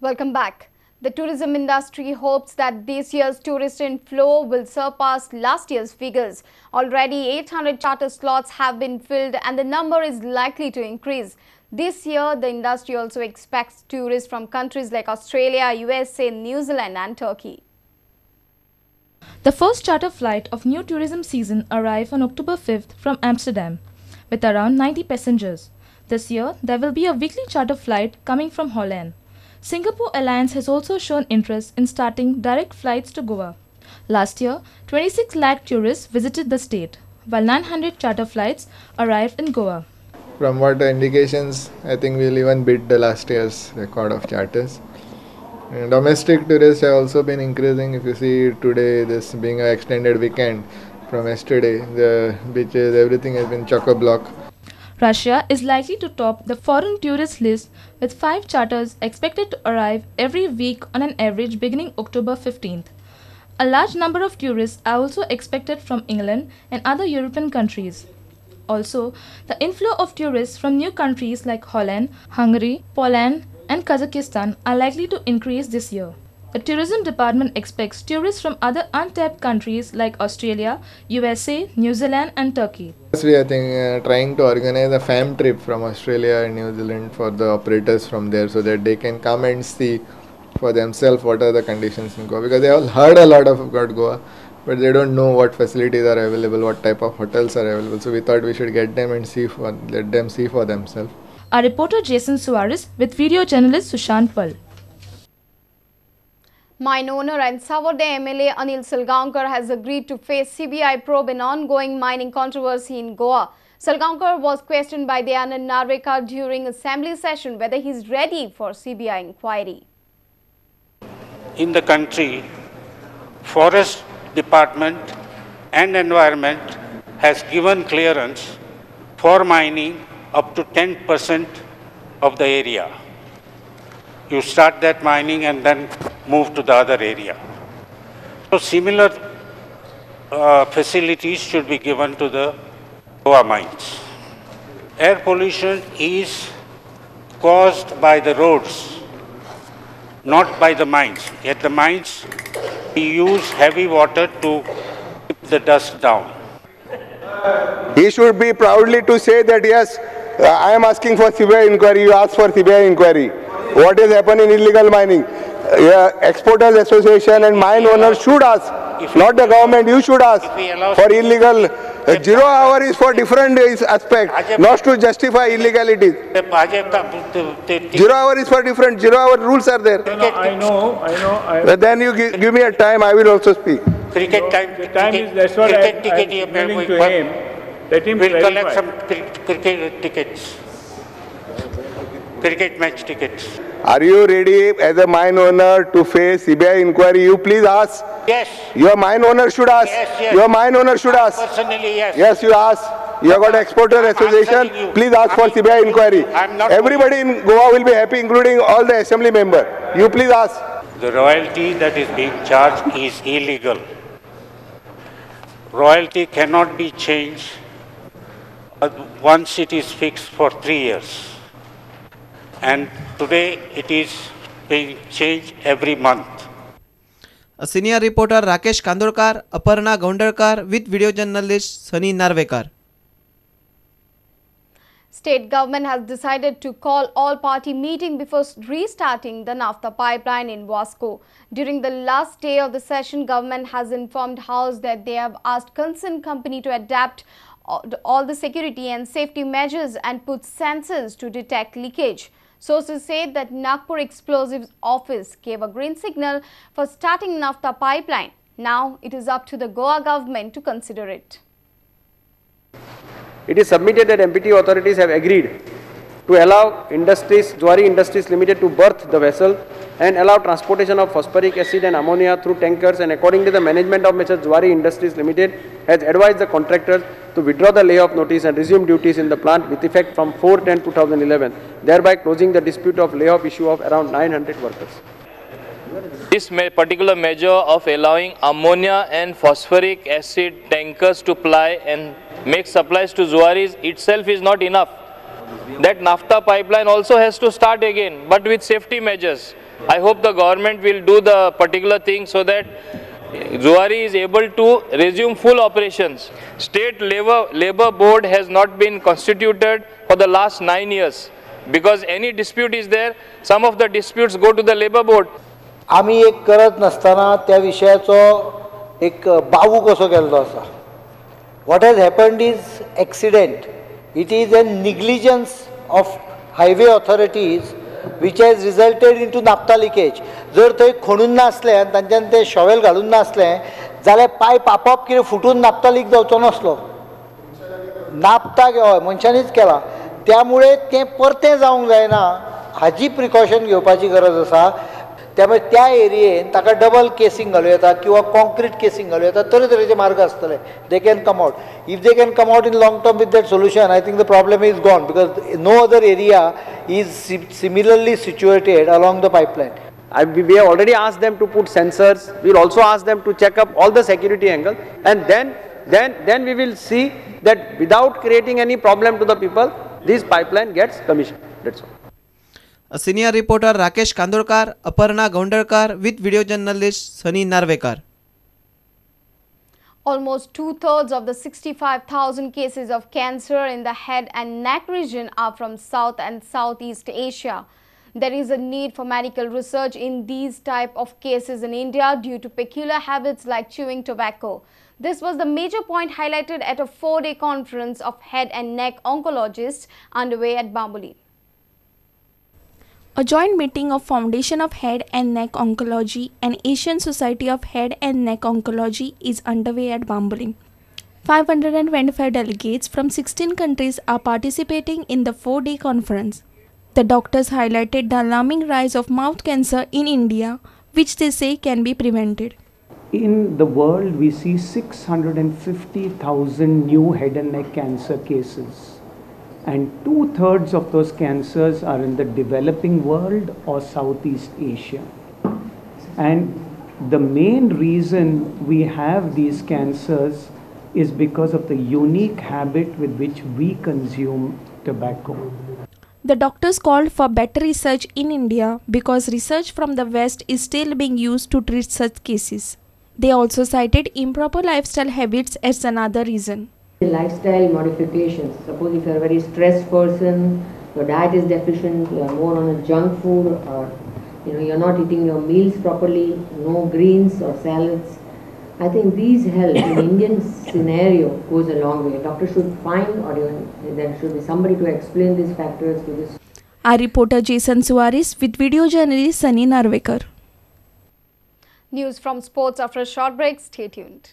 Welcome back. The tourism industry hopes that this year's tourist inflow will surpass last year's figures. Already 800 charter slots have been filled and the number is likely to increase. This year, the industry also expects tourists from countries like Australia, USA, New Zealand and Turkey. The first charter flight of new tourism season arrived on October 5th from Amsterdam, with around 90 passengers. This year, there will be a weekly charter flight coming from Holland. Singapore Airlines has also shown interest in starting direct flights to Goa. Last year, 26 lakh tourists visited the state, while 900 charter flights arrived in Goa. From what the indications, I think we'll even beat the last year's record of charters. And domestic tourists have also been increasing. If you see today, this being an extended weekend from yesterday, the beaches, everything has been chock-a-block. Russia is likely to top the foreign tourist list with 5 charters expected to arrive every week on an average beginning October 15th. A large number of tourists are also expected from England and other European countries. Also, the inflow of tourists from new countries like Holland, Hungary, Poland and Kazakhstan are likely to increase this year. The tourism department expects tourists from other untapped countries like Australia, USA, New Zealand and Turkey. We are trying to organize a fam trip from Australia and New Zealand for the operators from there so that they can come and see for themselves what are the conditions in Goa. Because they all heard a lot about Goa, but they don't know what facilities are available, what type of hotels are available. So we thought we should get them and let them see for themselves. Our reporter Jason Suarez with video journalist Sushant Pal. Mine owner and Savarde MLA Anil Salgaonkar has agreed to face CBI probe in ongoing mining controversy in Goa. Salgaonkar was questioned by Dayanand Narvekar during assembly session whether he is ready for CBI inquiry. In the country, Forest Department and Environment has given clearance for mining up to 10% of the area. You start that mining and then move to the other area. So similar facilities should be given to the Goa mines. Air pollution is caused by the roads, not by the mines. At the mines, we use heavy water to keep the dust down. He should be proudly to say that yes, I am asking for CBI inquiry, you ask for CBI inquiry. What has happened in illegal mining? Exporters Association and mine owners should ask, not the government, you should ask for illegal. 0 hour is for different aspect, not to justify illegalities. 0 hour is for different, 0 hour rules are there. I know. But then you give me a time, I will also speak. Cricket time, the time is, that's what I'm explaining to him. Let him we'll clarify. collect some cricket tickets, cricket match tickets. Are you ready as a mine owner to face CBI inquiry? You please ask. Yes. Your mine owner should ask. Yes. Your mine owner should ask. Personally, yes. Yes, you ask. You have got Exporter Association. Please ask for CBI inquiry. Everybody in Goa will be happy, including all the assembly member. You please ask. The royalty that is being charged is illegal. Royalty cannot be changed once it is fixed for 3 years. And today it is being changed every month. A senior reporter Rakesh Kandorkar, Aparna Gondarkar with video journalist Sunny Narvekar. State government has decided to call all-party meeting before restarting the NAFTA pipeline in Vasco. During the last day of the session, government has informed House that they have asked concerned company to adapt all the security and safety measures and put sensors to detect leakage. Sources say that Nagpur Explosives Office gave a green signal for starting NAFTA pipeline. Now it is up to the Goa government to consider it. It is submitted that MPT authorities have agreed to allow Zuari Industries Limited to berth the vessel and allow transportation of phosphoric acid and ammonia through tankers, and according to the management of Mr. Zuari Industries Limited has advised the contractors to withdraw the layoff notice and resume duties in the plant with effect from 4/10/2011, thereby closing the dispute of layoff issue of around 900 workers. This particular measure of allowing ammonia and phosphoric acid tankers to ply and make supplies to Zuaris itself is not enough. That NAFTA pipeline also has to start again, but with safety measures. I hope the government will do the particular thing so that Zuari is able to resume full operations. State labor board has not been constituted for the last 9 years because any dispute is there, some of the disputes go to the labor board. आम्ही एक करत नसताना त्या विषयाचो एक बावू कसो केल्लो आसा. What has happened is accident. It is a negligence of highway authorities which has resulted into naphtha leakage. जर थंय खणून नासलें आनी तांच्यान तें शॉवेल घालून नासलें जाल्यार पायप आपोआप कितें फुटून नाफ्ता लीक जावचो नासलो. नाफ्ता हय मनशांनीच केला. त्यामुळे तें परतें जावंक जायना हाची प्रिकॉशन घेवपाची गरज आसा. त्यामुळे त्या एरियेन ताका डबल केसिंग घालूं येता किंवा कॉन्क्रीट केसिंग घालूं येता. तरेतरेचे मार्ग आसतले. They can come out. If they can come out in long term with that solution, I think the problem is gone because no other area is similarly situated along the pipeline. We have already asked them to put sensors. We will also ask them to check up all the security angles, and then we will see that without creating any problem to the people, this pipeline gets commissioned. That's all. A senior reporter Rakesh Kandorkar, Aparna Gaundarkar with video journalist Sunny Narvekar. Almost 2/3 of the 65,000 cases of cancer in the head and neck region are from South and Southeast Asia. There is a need for medical research in these type of cases in India due to peculiar habits like chewing tobacco. This was the major point highlighted at a 4-day conference of head and neck oncologists underway at Bambuli. A joint meeting of Foundation of Head and Neck Oncology and Asian Society of Head and Neck Oncology is underway at Bambuli. 525 delegates from 16 countries are participating in the 4-day conference. The doctors highlighted the alarming rise of mouth cancer in India, which they say can be prevented. In the world, we see 650,000 new head and neck cancer cases. And 2/3 of those cancers are in the developing world or Southeast Asia. And the main reason we have these cancers is because of the unique habit with which we consume tobacco. The doctors called for better research in India because research from the West is still being used to treat such cases. They also cited improper lifestyle habits as another reason. Lifestyle modifications. Suppose if you are a very stressed person, your diet is deficient, you are more on a junk food, or you are not eating your meals properly, no greens or salads. I think these help in Indian scenario goes a long way. Doctor should find, or even there should be somebody to explain these factors to this. Our reporter Jason Suarez with video journalist Sunny Narvekar. News from sports after a short break. Stay tuned.